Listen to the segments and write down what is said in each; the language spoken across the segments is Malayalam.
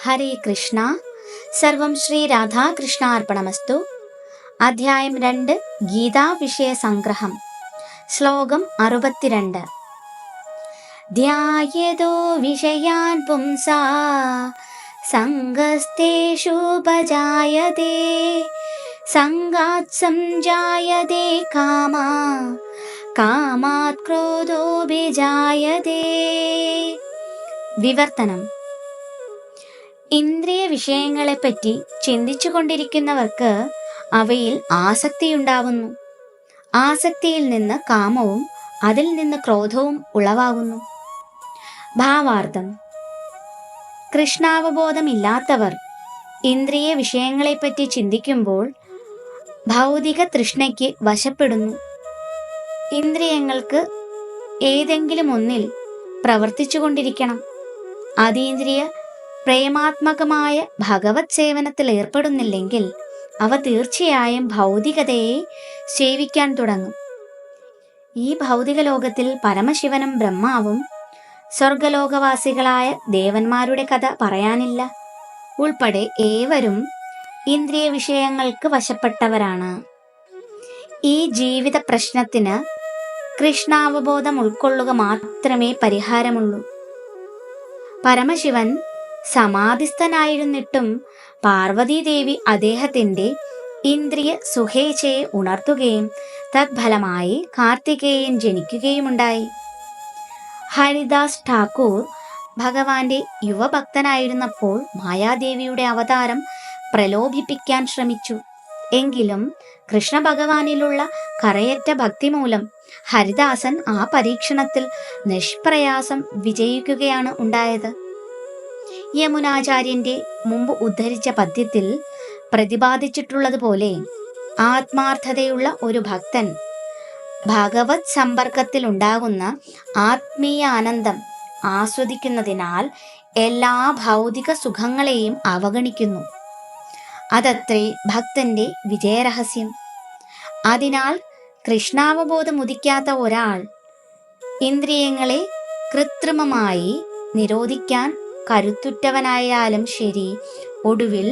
ഹരേ കൃഷ്ണ. സർവം ശ്രീ രാധാകൃഷ്ണാർപ്പണമസ്തു. അധ്യായം 2 ഗീതാ വിഷയ സംഗ്രഹം. ശ്ലോകം 62. ധ്യായതോ വിഷയാൻ പുംസാ സംഗസ്തേഷുപജായതേ സംഗാത് സംജായതേ കാമാ കാമാത് ക്രോധോഭിജായതേ. വിവർത്തനം. ഇന്ദ്രിയ വിഷയങ്ങളെപ്പറ്റി ചിന്തിച്ചു കൊണ്ടിരിക്കുന്നവർക്ക് അവയിൽ ആസക്തിയുണ്ടാവുന്നു. ആസക്തിയിൽ നിന്ന് കാമവും അതിൽ നിന്ന് ക്രോധവും ഉളവാകുന്നു. ഭാവാർത്ഥം: കൃഷ്ണാവബോധമില്ലാത്തവർ ഇന്ദ്രിയ വിഷയങ്ങളെപ്പറ്റി ചിന്തിക്കുമ്പോൾ ഭൗതിക തൃഷ്ണയ്ക്ക് വശപ്പെടുന്നു. ഇന്ദ്രിയങ്ങൾക്ക് ഏതെങ്കിലും ഒന്നിൽ പ്രവർത്തിച്ചു കൊണ്ടിരിക്കണം. അതീന്ദ്രിയ പ്രേമാത്മകമായ ഭഗവത് സേവനത്തിൽ ഏർപ്പെടുന്നില്ലെങ്കിൽ അവ തീർച്ചയായും ഭൗതികതയെ സേവിക്കാൻ തുടങ്ങും. ഈ ഭൗതിക ലോകത്തിൽ പരമശിവനും ബ്രഹ്മാവും സ്വർഗലോകവാസികളായ ദേവന്മാരുടെ കഥ പറയാനില്ല. ഉൾപ്പെടെ ഏവരും ഇന്ദ്രിയ വിഷയങ്ങൾക്ക് വശപ്പെട്ടവരാണ്. ഈ ജീവിത പ്രശ്നത്തിന് കൃഷ്ണാവബോധം ഉൾക്കൊള്ളുക മാത്രമേ പരിഹാരമുള്ളൂ. പരമശിവൻ സമാധിസ്ഥനായിരുന്നിട്ടും പാർവതീദേവി അദ്ദേഹത്തിന്റെ ഇന്ദ്രിയ സുഖേച്ഛയെ ഉണർത്തുകയും തത്ഫലമായി കാർത്തികേയൻ ജനിക്കുകയുമുണ്ടായി. ഹരിദാസ് ഠാക്കൂർ ഭഗവാന്റെ യുവഭക്തനായിരുന്നപ്പോൾ മായാദേവിയുടെ അവതാരം പ്രലോഭിപ്പിക്കാൻ ശ്രമിച്ചു. എങ്കിലും കൃഷ്ണ ഭഗവാനിലുള്ള കറയറ്റ ഭക്തി മൂലം ഹരിദാസൻ ആ പരീക്ഷണത്തിൽ നിഷ്പ്രയാസം വിജയിക്കുകയാണ് ഉണ്ടായത്. യമുനാചാര്യന്റെ മുമ്പ് ഉദ്ധരിച്ച പദ്യത്തിൽ പ്രതിപാദിച്ചിട്ടുള്ളതുപോലെ ആത്മാർത്ഥതയുള്ള ഒരു ഭക്തൻ ഭഗവത് സമ്പർക്കത്തിൽ ഉണ്ടാകുന്ന ആത്മീയ ആനന്ദം ആസ്വദിക്കുന്നതിനാൽ എല്ലാ ഭൗതിക സുഖങ്ങളെയും അവഗണിക്കുന്നു. അതത്രേ ഭക്തന്റെ വിജയരഹസ്യം. അതിനാൽ കൃഷ്ണാവബോധം ഉദിക്കാത്ത ഒരാൾ ഇന്ദ്രിയങ്ങളെ കൃത്രിമമായി നിരോധിക്കാൻ കരുത്തുറ്റവനായാലും ശരി, ഒടുവിൽ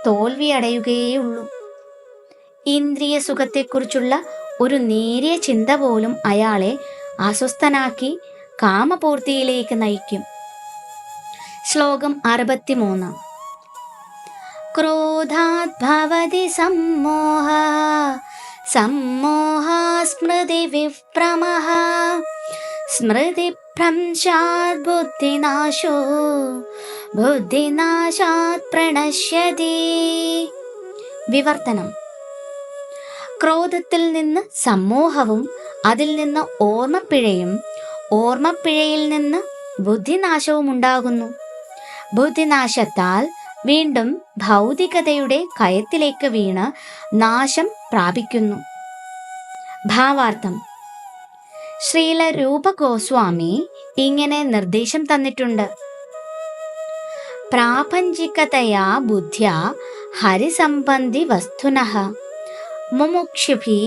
തോൽവിയടയുകയുള്ളൂ. ഇന്ദ്രിയ സുഖത്തെക്കുറിച്ചുള്ള ഒരു നേരിയ ചിന്ത പോലും അയാളെ അസ്വസ്ഥനാക്കി കാമപൂർത്തിയിലേക്ക് നയിക്കും. ശ്ലോകം 63. ക്രോധാത് ഭവതി സമ്മോഹ സമ്മോഹ സ്മൃതി വിഭ്രമഃ സ്മൃതിഭ്രംശാത് ബുദ്ധിനാശോ ബുദ്ധിനാശാത് പ്രണശ്യതി. വിവർത്തനം. ക്രോധത്തിൽ നിന്ന് സമ്മോഹവും അതിൽ നിന്ന് ഓർമ്മപ്പിഴയും ഓർമ്മപ്പിഴയിൽ നിന്ന് ബുദ്ധിനാശവും ഉണ്ടാകുന്നു. ബുദ്ധിനാശത്താൽ വീണ്ടും ഭൗതികതയുടെ കയത്തിലേക്ക് വീണ് നാശം പ്രാപിക്കുന്നു. ഭാവാർത്ഥം: ശ്രീല രൂപ ഗോസ്വാമി ഇങ്ങനെ നിർദ്ദേശം തന്നിട്ടുണ്ട്. പ്രാപഞ്ചികതയാ ബുദ്ധ്യാ ഹരിസംബന്ധി വസ്തുനഃ മുമുക്ഷുഭിഃ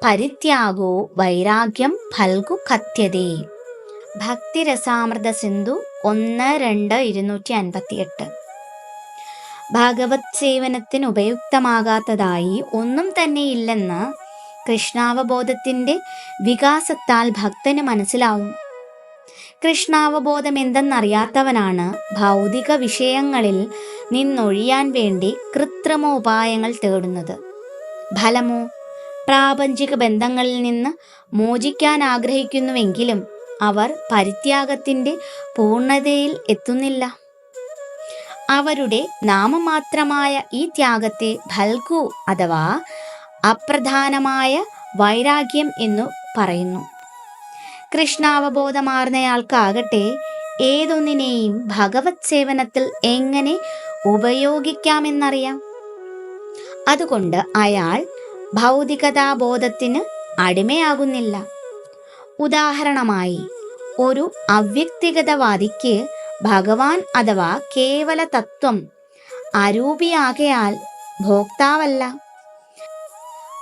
പരിത്യാഗോ വൈരാഗ്യം ഫൽഗു കഥ്യതേ. ഭക്തിരസാമൃത സിന്ധു 1-2-258. ഭഗവത് സേവനത്തിന് ഉപയുക്തമാകാത്തതായി ഒന്നും തന്നെ ഇല്ലെന്ന് കൃഷ്ണാവബോധത്തിന്റെ വികാസത്താൽ ഭക്തന് മനസ്സിലാവും. കൃഷ്ണാവബോധം എന്തെന്നറിയാത്തവനാണ് ഭൗതിക വിഷയങ്ങളിൽ നിന്നൊഴിയാൻ വേണ്ടി കൃത്രിമോപായങ്ങൾ തേടുന്നത്. ഫലമോ പ്രാപഞ്ചിക ബന്ധങ്ങളിൽ നിന്ന് മോചിക്കാൻ ആഗ്രഹിക്കുന്നുവെങ്കിലും അവർ പരിത്യാഗത്തിന്റെ പൂർണ്ണതയിൽ എത്തുന്നില്ല. അവരുടെ നാമമാത്രമായ ഈ ത്യാഗത്തെ ഫൽഗു അഥവാ അപ്രധാനമായ വൈരാഗ്യം എന്നു പറയുന്നു. കൃഷ്ണാവബോധമാർന്നയാൾക്കാകട്ടെ ഏതൊന്നിനെയും ഭഗവത് സേവനത്തിൽ എങ്ങനെ ഉപയോഗിക്കാമെന്നറിയാം. അതുകൊണ്ട് അയാൾ ഭൗതികതാബോധത്തിന് അടിമയാകുന്നില്ല. ഉദാഹരണമായി, ഒരു അവ്യക്തിഗതവാദിക്ക് ഭഗവാൻ അഥവാ കേവല തത്വം അരൂപിയാകയാൽ ഭോക്താവല്ല.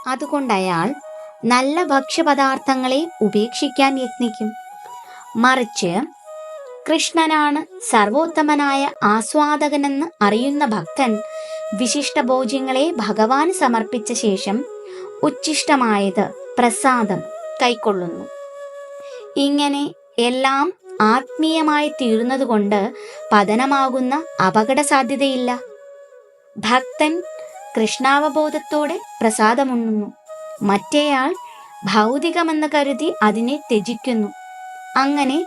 അതുകൊണ്ടയാൾ നല്ല ഭക്ഷ്യപദാർത്ഥങ്ങളെ ഉപേക്ഷിക്കാൻ യത്നിക്കും. മറിച്ച് കൃഷ്ണനാണ് സർവോത്തമനായ ആസ്വാദകനെന്ന് അറിയുന്ന ഭക്തൻ വിശിഷ്ട ഭോജ്യങ്ങളെ ഭഗവാന് സമർപ്പിച്ച ശേഷം ഉച്ഛിഷ്ടമായത് പ്രസാദം കൈക്കൊള്ളുന്നു. ഇങ്ങനെ എല്ലാം ആത്മീയമായി തീർന്നതുകൊണ്ട് പതനമാകുന്ന അപകട സാധ്യതയില്ല. ഭക്തൻ കൃഷ്ണാവബോധത്തോടെ പ്രസാദമുണ്ണുന്നു. മറ്റേയാൾ ഭൗതികമെന്ന് കരുതി അതിനെ ത്യജിക്കുന്നു. അങ്ങനെ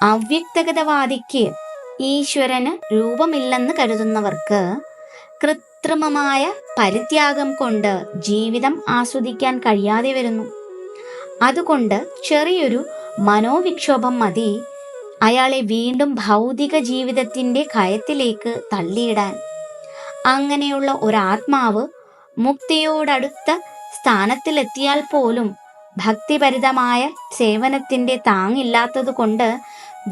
അവ്യക്തഗതവാദിക്ക് ഈശ്വരന് രൂപമില്ലെന്ന് കരുതുന്നവർക്ക് കൃത്രിമമായ പരിത്യാഗം കൊണ്ട് ജീവിതം ആസ്വദിക്കാൻ കഴിയാതെ വരുന്നു. അതുകൊണ്ട് ചെറിയൊരു മനോവിക്ഷോഭം മതി അയാളെ വീണ്ടും ഭൗതിക ജീവിതത്തിൻ്റെ കയത്തിലേക്ക് തള്ളിയിടാൻ. അങ്ങനെയുള്ള ഒരാത്മാവ് മുക്തിയോടടുത്ത സ്ഥാനത്തിലെത്തിയാൽ പോലും ഭക്തിപരിതമായ സേവനത്തിൻ്റെ താങ്ങില്ലാത്തത് കൊണ്ട്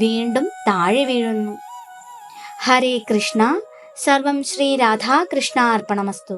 വീണ്ടും താഴെ വീഴുന്നു. ഹരേ കൃഷ്ണ. സർവം ശ്രീ രാധാകൃഷ്ണാർപ്പണമസ്തു.